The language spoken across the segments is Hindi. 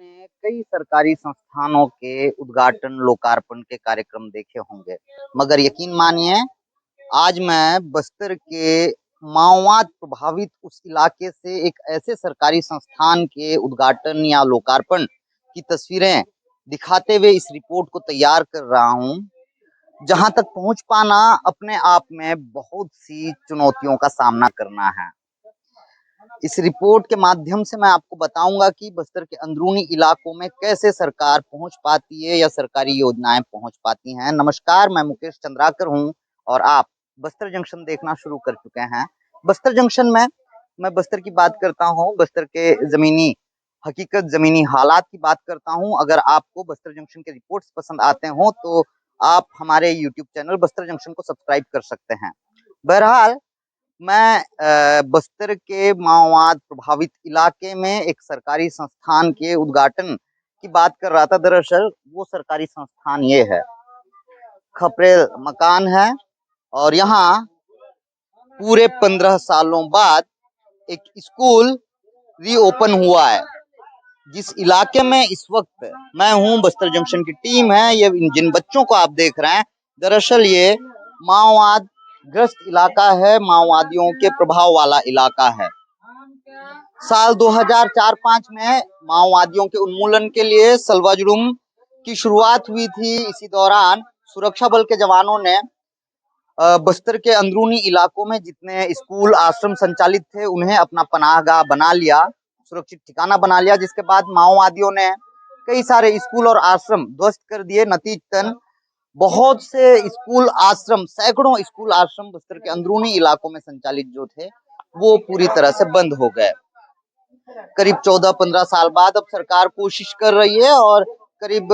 आपने कई सरकारी संस्थानों के उद्घाटन, लोकार्पण के कार्यक्रम देखे होंगे, मगर यकीन मानिए आज मैं बस्तर के माओवाद प्रभावित उस इलाके से एक ऐसे सरकारी संस्थान के उद्घाटन या लोकार्पण की तस्वीरें दिखाते हुए इस रिपोर्ट को तैयार कर रहा हूं, जहां तक पहुंच पाना अपने आप में बहुत सी चुनौतियों का सामना करना है। इस रिपोर्ट के माध्यम से मैं आपको बताऊंगा कि बस्तर के अंदरूनी इलाकों में कैसे सरकार पहुंच पाती है या सरकारी योजनाएं पहुंच पाती हैं। नमस्कार, मैं मुकेश चंद्राकर हूं और आप बस्तर जंक्शन देखना शुरू कर चुके हैं। बस्तर जंक्शन में मैं बस्तर की बात करता हूं, बस्तर के जमीनी हकीकत, जमीनी हालात की बात करता हूं। अगर आपको बस्तर जंक्शन के रिपोर्ट्स पसंद आते हो तो आप हमारे यूट्यूब चैनल बस्तर जंक्शन को सब्सक्राइब कर सकते हैं। बहरहाल मैं बस्तर के माओवाद प्रभावित इलाके में एक सरकारी संस्थान के उद्घाटन की बात कर रहा था। दरअसल वो सरकारी संस्थान ये है, खपरेल मकान है और यहाँ पूरे 15 सालों बाद एक स्कूल रीओपन हुआ है। जिस इलाके में इस वक्त मैं हूँ, बस्तर जंक्शन की टीम है, ये जिन बच्चों को आप देख रहे हैं, दरअसल ये माओवाद ग्रस्त इलाका है, माओवादियों के प्रभाव वाला इलाका है। साल 2004-5 में माओवादियों के उन्मूलन के लिए सलवा-जुड़ूम की शुरुआत हुई थी। इसी दौरान सुरक्षा बल के जवानों ने बस्तर के अंदरूनी इलाकों में जितने स्कूल आश्रम संचालित थे उन्हें अपना पनाहगाह बना लिया, सुरक्षित ठिकाना बना लिया। जिसके बाद माओवादियों ने कई सारे स्कूल और आश्रम ध्वस्त कर दिए। नतीजतन बहुत से स्कूल आश्रम, सैकड़ों स्कूल आश्रम बस्तर के अंदरूनी इलाकों में संचालित जो थे वो पूरी तरह से बंद हो गए। करीब 14-15 साल बाद अब सरकार कोशिश कर रही है और करीब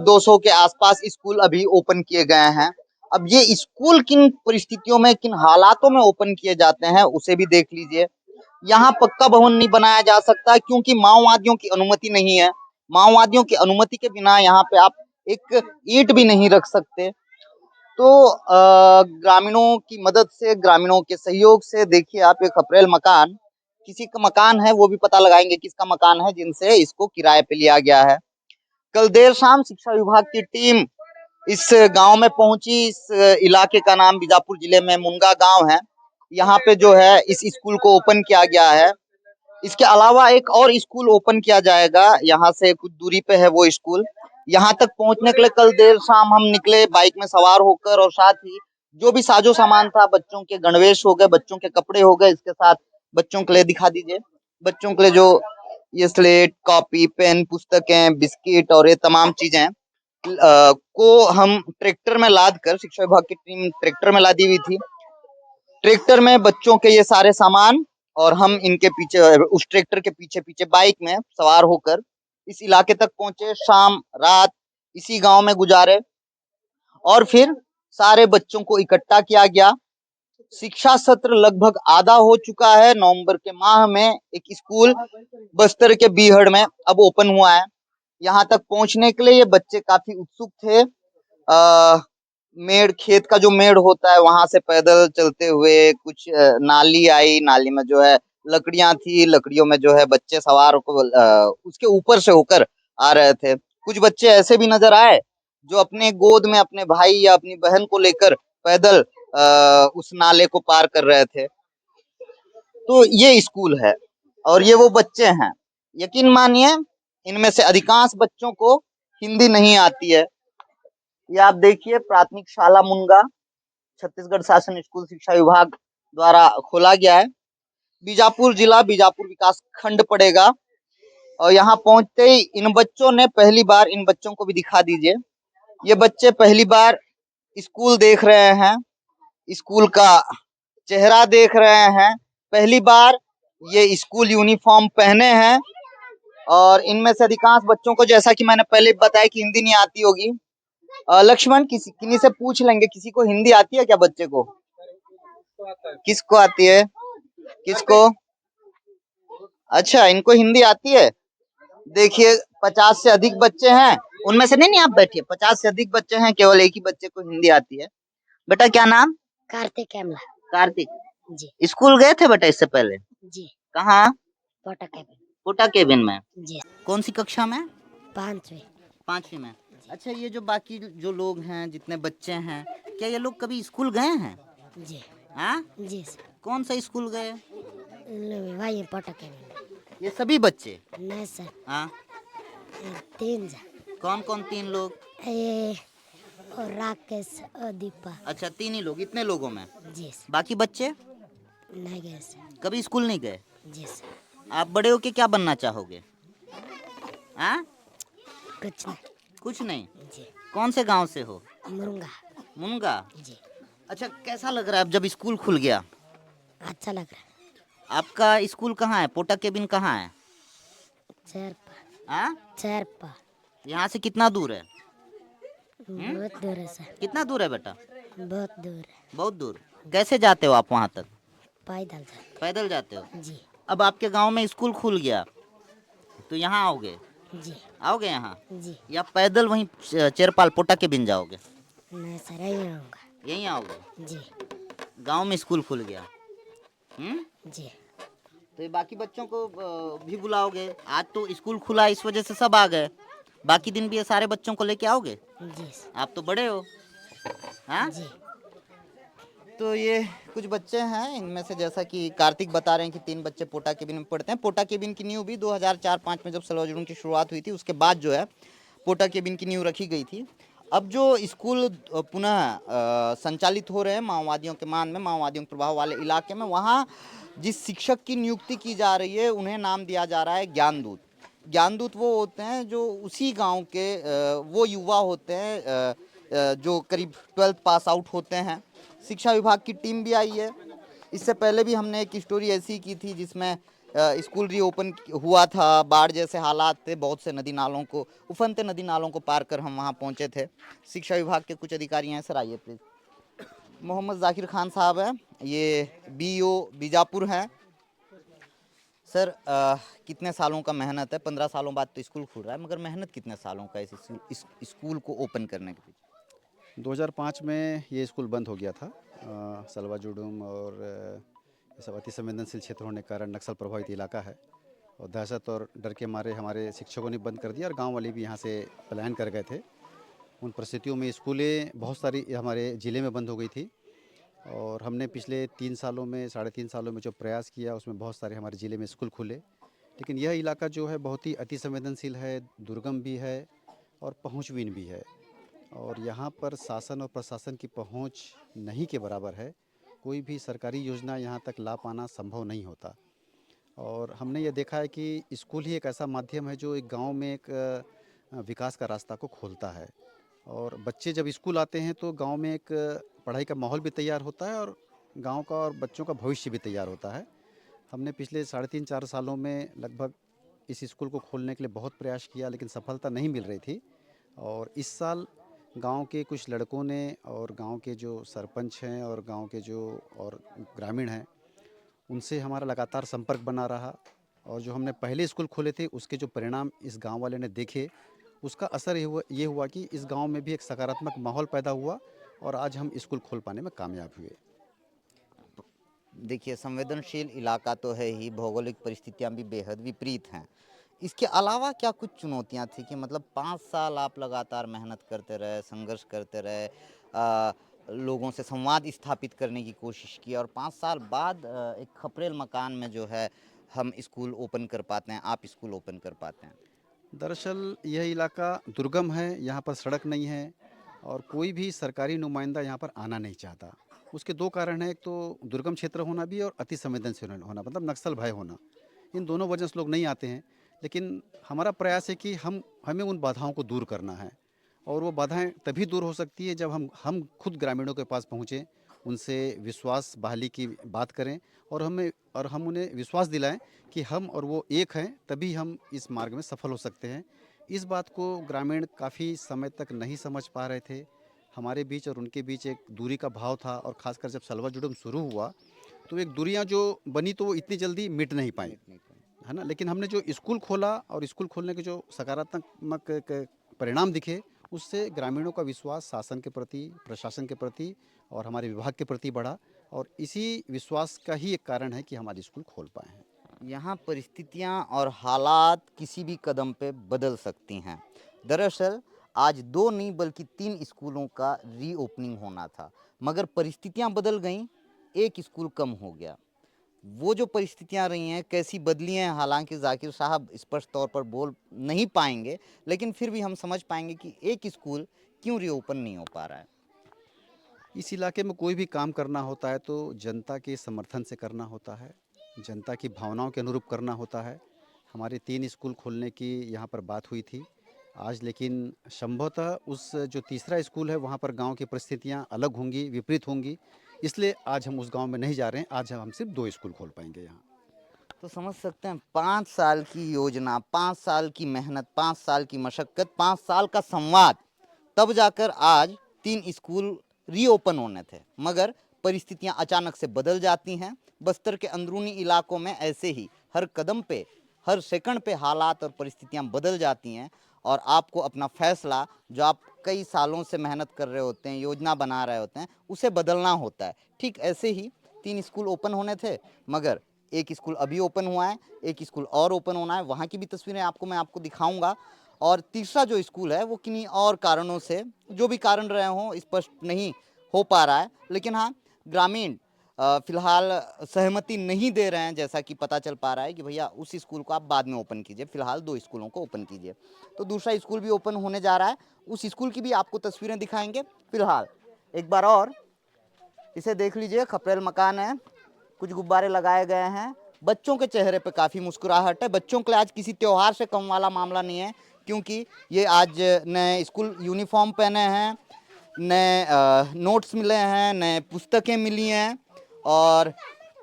200 के आसपास स्कूल अभी ओपन किए गए हैं। अब ये स्कूल किन परिस्थितियों में, किन हालातों में ओपन किए जाते हैं उसे भी देख लीजिए। यहाँ पक्का भवन नहीं बनाया जा सकता क्योंकि माओवादियों की अनुमति नहीं है। माओवादियों की अनुमति के बिना यहाँ पे आप एक ईंट भी नहीं रख सकते। तो ग्रामीणों की मदद से, ग्रामीणों के सहयोग से देखिए आप, एक अप्रैल मकान किसी का मकान है, वो भी पता लगाएंगे किसका मकान है जिनसे इसको किराए पे लिया गया है। कल देर शाम शिक्षा विभाग की टीम इस गांव में पहुंची। इस इलाके का नाम बीजापुर जिले में मुनगा गांव है। यहाँ पे जो है इस स्कूल को ओपन किया गया है। इसके अलावा एक और स्कूल ओपन किया जाएगा, यहाँ से कुछ दूरी पे है वो स्कूल। यहाँ तक पहुंचने के लिए कल देर शाम हम निकले बाइक में सवार होकर, और साथ ही जो भी साजो सामान था, बच्चों के गणवेश हो गए, बच्चों के कपड़े हो गए, इसके साथ बच्चों के लिए दिखा दीजिए, बच्चों के लिए जो ये स्लेट, कॉपी, पेन, पुस्तकें, बिस्किट और ये तमाम चीजें को हम ट्रैक्टर में लाद कर, शिक्षा विभाग की टीम ट्रैक्टर में लादी हुई थी। ट्रैक्टर में बच्चों के ये सारे सामान और हम इनके पीछे, उस ट्रैक्टर के पीछे पीछे बाइक में सवार होकर इस इलाके तक पहुंचे। शाम रात इसी गांव में गुजारे और फिर सारे बच्चों को इकट्ठा किया गया। शिक्षा सत्र लगभग आधा हो चुका है। नवंबर के माह में एक स्कूल बस्तर के बीहड़ में अब ओपन हुआ है। यहाँ तक पहुंचने के लिए ये बच्चे काफी उत्सुक थे। मेड़, खेत का जो मेड़ होता है वहां से पैदल चलते हुए कुछ नाली आई, नाली में जो है लकड़ियां थी, लकड़ियों में जो है बच्चे सवार उसके ऊपर से होकर आ रहे थे। कुछ बच्चे ऐसे भी नजर आए जो अपने गोद में अपने भाई या अपनी बहन को लेकर पैदल उस नाले को पार कर रहे थे। तो ये स्कूल है और ये वो बच्चे हैं। यकीन मानिए इनमें से अधिकांश बच्चों को हिंदी नहीं आती है। ये आप देखिए, प्राथमिक शाला मुनगा छत्तीसगढ़ शासन स्कूल शिक्षा विभाग द्वारा खोला गया है। बीजापुर जिला, बीजापुर विकास खंड पड़ेगा। और यहाँ पहुंचते ही इन बच्चों ने पहली बार, इन बच्चों को भी दिखा दीजिए, ये बच्चे पहली बार स्कूल देख रहे हैं, स्कूल का चेहरा देख रहे हैं, पहली बार ये स्कूल यूनिफॉर्म पहने हैं। और इनमें से अधिकांश बच्चों को, जैसा कि मैंने पहले बताया, कि हिंदी नहीं आती होगी। लक्ष्मण, किन्हीं से पूछ लेंगे, किसी को हिंदी आती है क्या? बच्चे को किसको आती है? किसको? अच्छा, इनको हिंदी आती है। देखिए 50 से अधिक बच्चे हैं, उनमें से नहीं, आप बैठिए, 50 से अधिक बच्चे हैं, केवल एक ही बच्चे को हिंदी आती है। बेटा क्या नाम? कार्तिक हेमला। कार्तिक जी। स्कूल गए थे बेटा इससे पहले? जी। कहाँ? कोटा कैबिन। पोटा केबिन में। जी। कौन सी कक्षा में? 5वीं। 5वीं में। अच्छा, ये जो बाकी जो लोग हैं, जितने बच्चे हैं, क्या ये लोग कभी स्कूल गए हैं? जी। हाँ? जी सर। कौन सा स्कूल गए? वही पोटा केबिन। ये सभी बच्चे? नहीं सर, हाँ। 3 जन। कौन कौन 3 लोग? ये और राकेश और दीपा। अच्छा, 3 ही लोग, इतने लोगों में? जी सर। बाकी बच्चे नहीं गए सर। कभी स्कूल नहीं गए? जी सर। आप बड़े होके क्या बनना चाहोगे? हाँ? कुछ नहीं। कुछ नहीं। जी। कौन से गांव से हो? मुरुंगा। मुनगा। जी। अच्छा, कैसा लग रहा है अब जब स्कूल खुल गया? अच्छा लग रहा है। आपका स्कूल कहाँ है? पोटा केबिन कहाँ है? चरपा। हाँ? चरपा। यहाँ से कितना दूर है? बहुत दूर है सर। कितना दूर है बेटा? बहुत दूर है। बहुत दूर। कैसे जाते हो आप वहाँ तक? पैदल जाते। पैदल जाते हो? जी। अब आपके गांव में स्कूल खुल गया तो यहाँ आओगे? जी। आओगे यहाँ? जी। या पैदल वहीं चेरपाल पोटा केबिन जाओगे? मैं सर यहीं आऊँगा। यहीं आओगे? जी। गांव में स्कूल खुल गया। जी। तो ये बाकी बच्चों को भी बुलाओगे? आज तो स्कूल खुला इस वजह से सब आ गए, बाकी दिन भी ये सारे बच्चों को लेके आओगे? जी सर। आप तो बड़े हो। हाँ? जी। तो ये कुछ बच्चे हैं, इनमें से जैसा कि कार्तिक बता रहे हैं कि 3 बच्चे पोटा केबिन में पढ़ते हैं। पोटा केबिन की नींव भी 2004-05 में जब सलवाजुड़ूम की शुरुआत हुई थी, उसके बाद जो है पोटा केबिन की नींव रखी गई थी। अब जो स्कूल पुनः संचालित हो रहे हैं माओवादियों के मान में, माओवादियों के प्रभाव वाले इलाके में, वहाँ जिस शिक्षक की नियुक्ति की जा रही है उन्हें नाम दिया जा रहा है ज्ञानदूत। ज्ञानदूत वो होते हैं जो उसी गांव के वो युवा होते हैं जो करीब 12th पास आउट होते हैं। शिक्षा विभाग की टीम भी आई है। इससे पहले भी हमने एक स्टोरी ऐसी की थी जिसमें स्कूल रीओपन हुआ था, बाढ़ जैसे हालात थे, बहुत से नदी नालों को, उफनते नदी नालों को पार कर हम वहाँ पहुँचे थे। शिक्षा विभाग के कुछ अधिकारी हैं, सर आइए प्लीज़। मोहम्मद जाकिर खान साहब हैं, ये बीईओ बीजापुर हैं। सर कितने सालों का मेहनत है? 15 सालों बाद तो स्कूल खुल रहा है, मगर मेहनत कितने सालों का है इस स्कूल को ओपन करने के पीछे? 2005 में ये स्कूल बंद हो गया था। सलवाजुडूम और ये सब अति संवेदनशील क्षेत्र होने के कारण नक्सल प्रभावित इलाका है और दहशत और डर के मारे हमारे शिक्षकों ने बंद कर दिया और गांव वाले भी यहाँ से पलायन कर गए थे। उन परिस्थितियों में स्कूलें बहुत सारी हमारे ज़िले में बंद हो गई थी और हमने पिछले 3 सालों में, 3.5 सालों में जो प्रयास किया उसमें बहुत सारे हमारे ज़िले में स्कूल खुले। लेकिन यह इलाका जो है बहुत ही अति संवेदनशील है, दुर्गम भी है और पहुँचबीन भी है और यहाँ पर शासन और प्रशासन की पहुँच नहीं के बराबर है। कोई भी सरकारी योजना यहाँ तक ला पाना संभव नहीं होता और हमने ये देखा है कि स्कूल ही एक ऐसा माध्यम है जो एक गांव में एक विकास का रास्ता को खोलता है और बच्चे जब स्कूल आते हैं तो गांव में एक पढ़ाई का माहौल भी तैयार होता है और गांव का और बच्चों का भविष्य भी तैयार होता है। हमने पिछले 3.5-4 सालों में लगभग इस स्कूल को खोलने के लिए बहुत प्रयास किया लेकिन सफलता नहीं मिल रही थी और इस साल गांव के कुछ लड़कों ने और गांव के जो सरपंच हैं और गांव के जो और ग्रामीण हैं उनसे हमारा लगातार संपर्क बना रहा और जो हमने पहले स्कूल खोले थे उसके जो परिणाम इस गांव वाले ने देखे उसका असर ये हुआ कि इस गांव में भी एक सकारात्मक माहौल पैदा हुआ और आज हम स्कूल खोल पाने में कामयाब हुए। देखिए, संवेदनशील इलाका तो है ही, भौगोलिक परिस्थितियां भी बेहद विपरीत हैं। इसके अलावा क्या कुछ चुनौतियां थी कि मतलब 5 साल आप लगातार मेहनत करते रहे, संघर्ष करते रहे, लोगों से संवाद स्थापित करने की कोशिश की और 5 साल बाद एक खपरेल मकान में जो है हम स्कूल ओपन कर पाते हैं, आप स्कूल ओपन कर पाते हैं? दरअसल यह इलाका दुर्गम है, यहाँ पर सड़क नहीं है और कोई भी सरकारी नुमाइंदा यहाँ पर आना नहीं चाहता। उसके 2 कारण हैं, एक तो दुर्गम क्षेत्र होना भी और अति संवेदनशील होना मतलब नक्सल भय होना। इन दोनों वजह से लोग नहीं आते हैं, लेकिन हमारा प्रयास है कि हमें उन बाधाओं को दूर करना है और वो बाधाएँ तभी दूर हो सकती है जब हम खुद ग्रामीणों के पास पहुँचें, उनसे विश्वास बहाली की बात करें और हम उन्हें विश्वास दिलाएँ कि हम और वो एक हैं, तभी हम इस मार्ग में सफल हो सकते हैं। इस बात को ग्रामीण काफ़ी समय तक नहीं समझ पा रहे थे। हमारे बीच और उनके बीच एक दूरी का भाव था और ख़ासकर जब सलवा-जुडूम शुरू हुआ, तो एक दूरियाँ जो बनी तो वो इतनी जल्दी मिट नहीं पाईं, है ना? लेकिन हमने जो स्कूल खोला और स्कूल खोलने के जो सकारात्मक क परिणाम दिखे, उससे ग्रामीणों का विश्वास शासन के प्रति, प्रशासन के प्रति और हमारे विभाग के प्रति बढ़ा और इसी विश्वास का ही एक कारण है कि हम आज स्कूल खोल पाए हैं। यहाँ परिस्थितियाँ और हालात किसी भी कदम पे बदल सकती हैं। दरअसल आज 2 नहीं बल्कि 3 स्कूलों का रीओपनिंग होना था, मगर परिस्थितियाँ बदल गईं, एक स्कूल कम हो गया। वो जो परिस्थितियाँ रही हैं, कैसी बदली हैं, हालाँकि ज़ाकिर साहब स्पष्ट तौर पर बोल नहीं पाएँगे, लेकिन फिर भी हम समझ पाएँगे कि एक स्कूल क्यों रीओपन नहीं हो पा रहा है। इस इलाके में कोई भी काम करना होता है तो जनता के समर्थन से करना होता है, जनता की भावनाओं के अनुरूप करना होता है। हमारे 3 स्कूल खोलने की यहाँ पर बात हुई थी आज, लेकिन संभवतः उस जो तीसरा स्कूल है वहाँ पर गांव की परिस्थितियाँ अलग होंगी, विपरीत होंगी, इसलिए आज हम उस गांव में नहीं जा रहे हैं। आज हम सिर्फ 2 स्कूल खोल पाएंगे यहाँ। तो समझ सकते हैं 5 साल की योजना, 5 साल की मेहनत, 5 साल की मशक्कत, 5 साल का संवाद, तब जाकर आज 3 स्कूल रीओपन होने थे। मगर परिस्थितियां अचानक से बदल जाती हैं। बस्तर के अंदरूनी इलाकों में ऐसे ही हर कदम पे, हर सेकंड पे हालात और परिस्थितियां बदल जाती हैं और आपको अपना फैसला, जो आप कई सालों से मेहनत कर रहे होते हैं, योजना बना रहे होते हैं, उसे बदलना होता है। ठीक ऐसे ही 3 स्कूल ओपन होने थे, मगर एक स्कूल अभी ओपन हुआ है, एक स्कूल और ओपन होना है, वहाँ की भी तस्वीरें मैं आपको दिखाऊंगा। और तीसरा जो स्कूल है वो किन्हीं और कारणों से, जो भी कारण रहे हों, स्पष्ट नहीं हो पा रहा है। लेकिन हाँ, ग्रामीण फिलहाल सहमति नहीं दे रहे हैं, जैसा कि पता चल पा रहा है कि भैया उस स्कूल को आप बाद में ओपन कीजिए, फिलहाल 2 स्कूलों को ओपन कीजिए। तो दूसरा स्कूल भी ओपन होने जा रहा है, उस स्कूल की भी आपको तस्वीरें दिखाएंगे। फिलहाल एक बार और इसे देख लीजिए, खपरेल मकान है, कुछ गुब्बारे लगाए गए हैं, बच्चों के चेहरे पे काफ़ी मुस्कुराहट है। बच्चों के लिए आज किसी त्यौहार से कम वाला मामला नहीं है, क्योंकि ये आज नए स्कूल यूनिफॉर्म पहने हैं, नए नोट्स मिले हैं, नए पुस्तकें मिली हैं और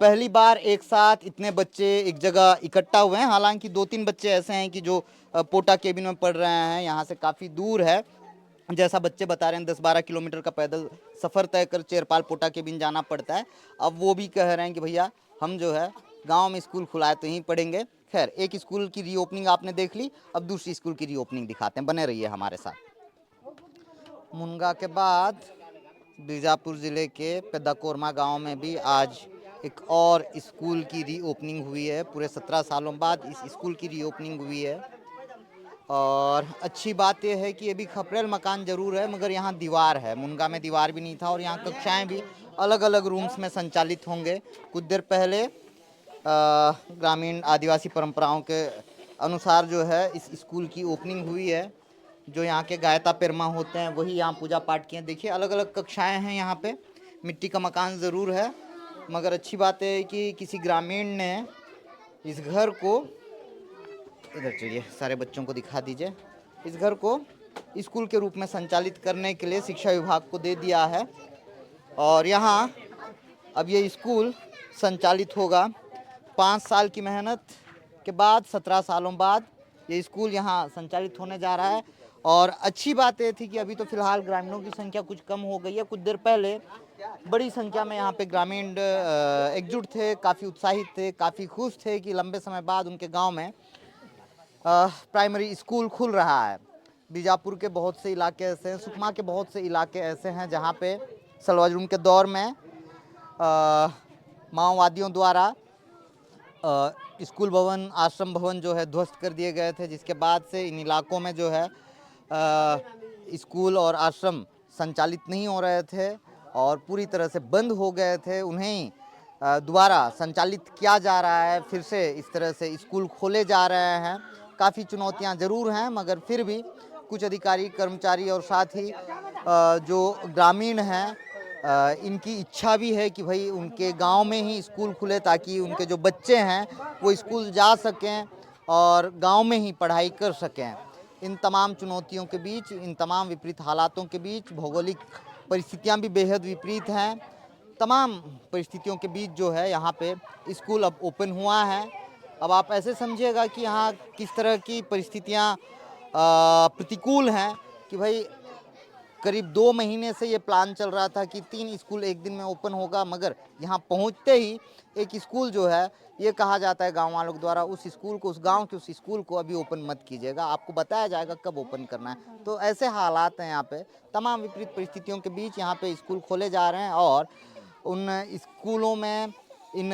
पहली बार एक साथ इतने बच्चे एक जगह इकट्ठा हुए हैं। हालांकि 2-3 बच्चे ऐसे हैं कि जो पोटा केबिन में पढ़ रहे हैं, यहाँ से काफ़ी दूर है, जैसा बच्चे बता रहे हैं 10-12 किलोमीटर का पैदल सफ़र तय कर चेरपाल पोटा केबिन जाना पड़ता है। अब वो भी कह रहे हैं कि भैया हम जो है गांव में स्कूल खुलाए तो यहीं पढ़ेंगे। खैर, एक स्कूल की रीओपनिंग आपने देख ली, अब दूसरी स्कूल की रीओपनिंग दिखाते हैं, बने रहिए हमारे साथ। मुनगा के बाद बीजापुर ज़िले के पेद्दाकोरमा गांव में भी आज एक और स्कूल की रीओपनिंग हुई है। पूरे 17 सालों बाद इस स्कूल की रीओपनिंग हुई है और अच्छी बात यह है कि ये भी खपरेल मकान ज़रूर है, मगर यहाँ दीवार है। मुनगा में दीवार भी नहीं था और यहाँ कक्षाएं भी अलग अलग रूम्स में संचालित होंगे। कुछ देर पहले ग्रामीण आदिवासी परंपराओं के अनुसार जो है इस स्कूल की ओपनिंग हुई है। जो यहाँ के गायता पेरमा होते हैं वही यहाँ पूजा पाठ किए। देखिए अलग अलग कक्षाएं हैं यहाँ पे। मिट्टी का मकान ज़रूर है, मगर अच्छी बात है कि किसी ग्रामीण ने इस घर को, इधर चलिए सारे बच्चों को दिखा दीजिए, इस घर को स्कूल के रूप में संचालित करने के लिए शिक्षा विभाग को दे दिया है और यहाँ अब ये स्कूल संचालित होगा। 5 साल की मेहनत के बाद, 17 सालों बाद ये स्कूल यहाँ संचालित होने जा रहा है। और अच्छी बात ये थी कि अभी तो फिलहाल ग्रामीणों की संख्या कुछ कम हो गई है। कुछ देर पहले बड़ी संख्या में यहाँ पे ग्रामीण एकजुट थे, काफ़ी उत्साहित थे, काफ़ी खुश थे कि लंबे समय बाद उनके गांव में प्राइमरी स्कूल खुल रहा है। बीजापुर के बहुत से इलाके ऐसे हैं, सुकमा के बहुत से इलाके ऐसे हैं जहाँ पे सलवाजुन के दौर में माओवादियों द्वारा स्कूल भवन, आश्रम भवन जो है ध्वस्त कर दिए गए थे, जिसके बाद से इन इलाकों में जो है स्कूल और आश्रम संचालित नहीं हो रहे थे और पूरी तरह से बंद हो गए थे। उन्हें दोबारा संचालित किया जा रहा है, फिर से इस तरह से स्कूल खोले जा रहे हैं। काफ़ी चुनौतियां ज़रूर हैं, मगर फिर भी कुछ अधिकारी, कर्मचारी और साथ ही जो ग्रामीण हैं, इनकी इच्छा भी है कि भाई उनके गांव में ही स्कूल खुले ताकि उनके जो बच्चे हैं वो स्कूल जा सकें और गांव में ही पढ़ाई कर सकें। इन तमाम चुनौतियों के बीच, इन तमाम विपरीत हालातों के बीच, भौगोलिक परिस्थितियां भी बेहद विपरीत हैं, तमाम परिस्थितियों के बीच जो है यहाँ पे स्कूल अब ओपन हुआ है। अब आप ऐसे समझिएगा कि यहाँ किस तरह की परिस्थितियाँ प्रतिकूल हैं कि भाई करीब 2 महीने से ये प्लान चल रहा था कि 3 स्कूल एक दिन में ओपन होगा, मगर यहाँ पहुँचते ही एक स्कूल जो है, ये कहा जाता है गांव वालों द्वारा, उस स्कूल को, उस गांव के उस स्कूल को अभी ओपन मत कीजिएगा, आपको बताया जाएगा कब ओपन करना है। तो ऐसे हालात हैं यहाँ पे। तमाम विपरीत परिस्थितियों के बीच यहाँ पे स्कूल खोले जा रहे हैं और उन स्कूलों में इन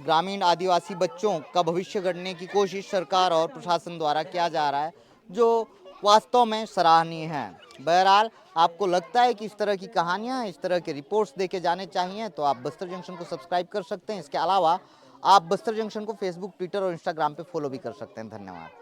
ग्रामीण आदिवासी बच्चों का भविष्य गढ़ने की कोशिश सरकार और प्रशासन द्वारा किया जा रहा है, जो वास्तव में सराहनीय है। बहरहाल आपको लगता है कि इस तरह की कहानियां, इस तरह के रिपोर्ट्स देखे जाने चाहिए तो आप बस्तर जंक्शन को सब्सक्राइब कर सकते हैं। इसके अलावा आप बस्तर जंक्शन को फेसबुक, ट्विटर और इंस्टाग्राम पे फॉलो भी कर सकते हैं। धन्यवाद।